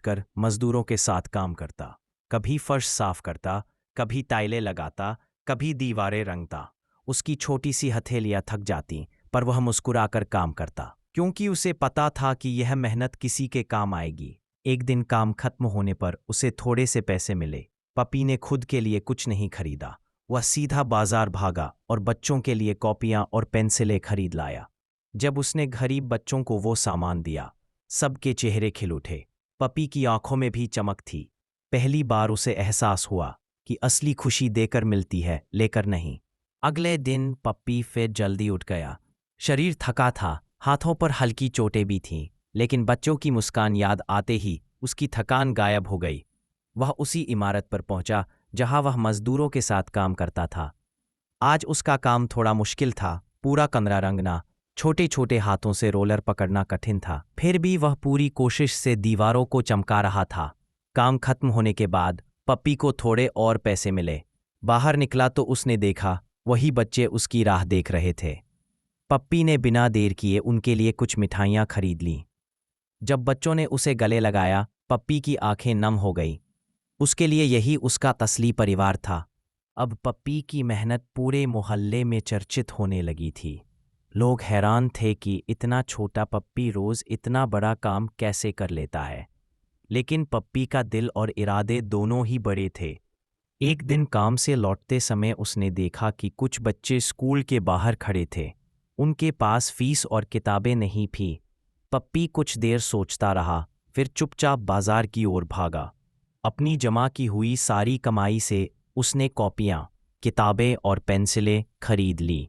कर मजदूरों के साथ काम करता। कभी फर्श साफ करता, कभी टाइलें लगाता, कभी दीवारें रंगता। उसकी छोटी सी हथेलियां थक जाती, पर वह मुस्कुराकर काम करता, क्योंकि उसे पता था कि यह मेहनत किसी के काम आएगी। एक दिन काम खत्म होने पर उसे थोड़े से पैसे मिले। पपी ने खुद के लिए कुछ नहीं खरीदा। वह सीधा बाजार भागा और बच्चों के लिए कॉपियां और पेंसिलें खरीद लाया। जब उसने गरीब बच्चों को वो सामान दिया, सबके चेहरे खिल उठे। पपी की आंखों में भी चमक थी। पहली बार उसे एहसास हुआ कि असली खुशी देकर मिलती है, लेकर नहीं। अगले दिन पप्पी फिर जल्दी उठ गया। शरीर थका था, हाथों पर हल्की चोटें भी थीं, लेकिन बच्चों की मुस्कान याद आते ही उसकी थकान गायब हो गई। वह उसी इमारत पर पहुंचा जहां वह मजदूरों के साथ काम करता था। आज उसका काम थोड़ा मुश्किल था। पूरा कमरा रंगना, छोटे छोटे हाथों से रोलर पकड़ना कठिन था। फिर भी वह पूरी कोशिश से दीवारों को चमका रहा था। काम खत्म होने के बाद पप्पी को थोड़े और पैसे मिले। बाहर निकला तो उसने देखा वही बच्चे उसकी राह देख रहे थे। पप्पी ने बिना देर किए उनके लिए कुछ मिठाइयाँ खरीद लीं। जब बच्चों ने उसे गले लगाया, पप्पी की आंखें नम हो गईं। उसके लिए यही उसका असली परिवार था। अब पप्पी की मेहनत पूरे मोहल्ले में चर्चित होने लगी थी। लोग हैरान थे कि इतना छोटा पप्पी रोज इतना बड़ा काम कैसे कर लेता है। लेकिन पप्पी का दिल और इरादे दोनों ही बड़े थे। एक दिन काम से लौटते समय उसने देखा कि कुछ बच्चे स्कूल के बाहर खड़े थे। उनके पास फीस और किताबें नहीं थीं। पप्पी कुछ देर सोचता रहा, फिर चुपचाप बाजार की ओर भागा। अपनी जमा की हुई सारी कमाई से उसने कॉपियाँ, किताबें और पेंसिलें खरीद ली।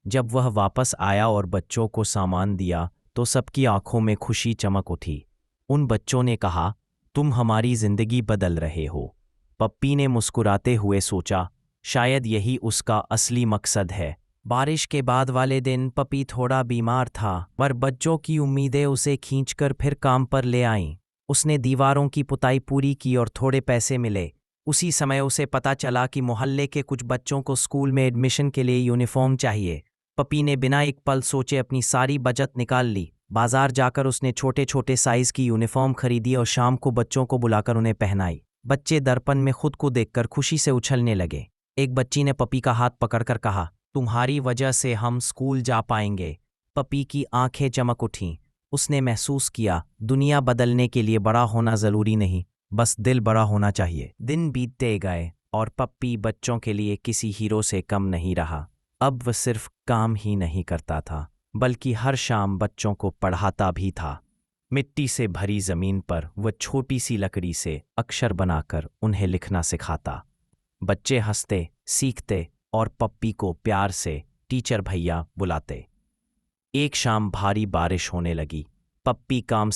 जब वह वापस आया और बच्चों को सामान दिया, तो सबकी आंखों में खुशी चमक उठी। उन बच्चों ने कहा, तुम हमारी जिंदगी बदल रहे हो। पप्पी ने मुस्कुराते हुए सोचा, शायद यही उसका असली मकसद है। बारिश के बाद वाले दिन पप्पी थोड़ा बीमार था, पर बच्चों की उम्मीदें उसे खींचकर फिर काम पर ले आईं। उसने दीवारों की पुताई पूरी की और थोड़े पैसे मिले। उसी समय उसे पता चला कि मोहल्ले के कुछ बच्चों को स्कूल में एडमिशन के लिए यूनिफॉर्म चाहिए। पप्पी ने बिना एक पल सोचे अपनी सारी बचत निकाल ली। बाजार जाकर उसने छोटे छोटे साइज की यूनिफॉर्म खरीदी और शाम को बच्चों को बुलाकर उन्हें पहनाई। बच्चे दर्पण में खुद को देखकर खुशी से उछलने लगे। एक बच्ची ने पप्पी का हाथ पकड़कर कहा, तुम्हारी वजह से हम स्कूल जा पाएंगे। पप्पी की आंखें चमक उठीं। उसने महसूस किया, दुनिया बदलने के लिए बड़ा होना जरूरी नहीं, बस दिल बड़ा होना चाहिए। दिन बीतते गए और पप्पी बच्चों के लिए किसी हीरो से कम नहीं रहा। अब वह सिर्फ काम ही नहीं करता था, बल्कि हर शाम बच्चों को पढ़ाता भी था। मिट्टी से भरी जमीन पर वह छोटी सी लकड़ी से अक्षर बनाकर उन्हें लिखना सिखाता। बच्चे हंसते, सीखते और पप्पी को प्यार से टीचर भैया बुलाते। एक शाम भारी बारिश होने लगी। पप्पी काम